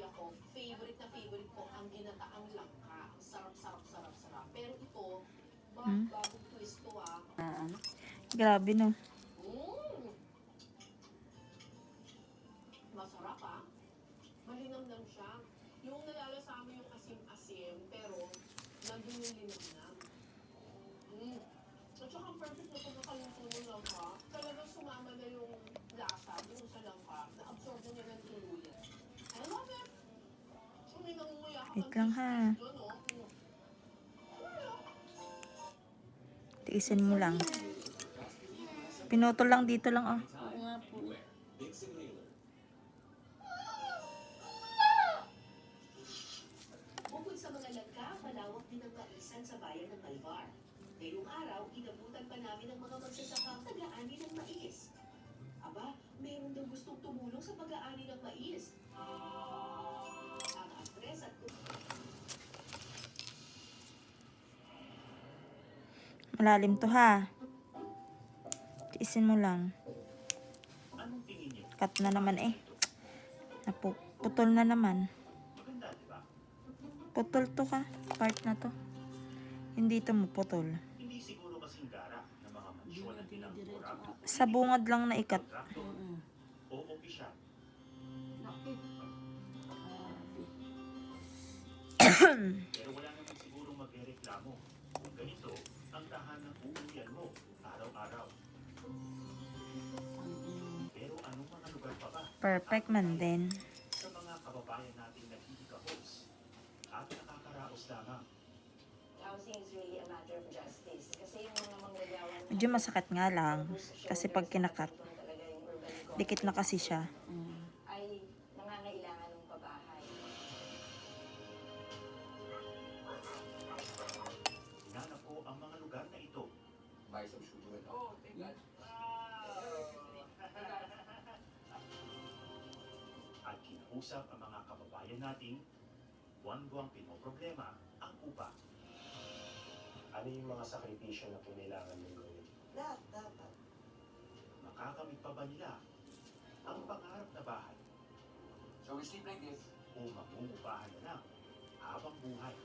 ako, favorite na favorite ko ang ginataang langka. Ang sarap. Pero ito, bagong twist to Grabe no. Mm. Masarap malinamnam siya. Yung nalalasama yung asim-asim, pero nandun yung linamnam. At saka perfect na pagkakaluto ng langka. Talagang sumama na yung lasa yung sa langka. Na-absorb na niya ng tuluyan. I love it! May nangunguya ka Wait lang ha. Tiisin mo lang. Pinutol lang dito lang oh. Oo nga po. Bukod sa mga langka, malawak din ang kaisan sa bayan ng Malvar. Ngayong araw, inabutan pa namin ang mga magsasakang taga-ani ng mais. Aba, meron daw gustong tumulong sa pag-aani ng mais. Ang actress at Malalim to ha. Tiisin mo lang. Cut na naman eh. Napuputol na naman. Putol to ka. Part na to. Hindi to maputol. Hindi siguro kasing gara ng mga mansyon na tinangkurap Sa bungad lang na ikat. o opisyal. Nakit. Pero wala naman siguro magreklamo kung ganito ang tahanang uuwian mo araw-araw. Pero anong mga lugar pa ba Perfect man din. sa mga kababayan nating nagkikahos at nakakaraos lamang? housing is really a matter of justice. Kasi yung mga mangyayawan Medyo masakit nga lang. Kasi pag kinakat, dikit na kasi siya. ay nangangailangan ng pabahay. Hinanap ko ang mga lugar na ito. Buy some sugar. Oh, thank God. At kinausap ang mga kababayan nating buwan-buwang pinoproblema ang upa. Ano yung mga sakripisyo na kailangan mong gawin? Dapat. Makakamit pa ba nila ang pangarap na bahay So we sleep like this. o mangungupahan na lang habang buhay?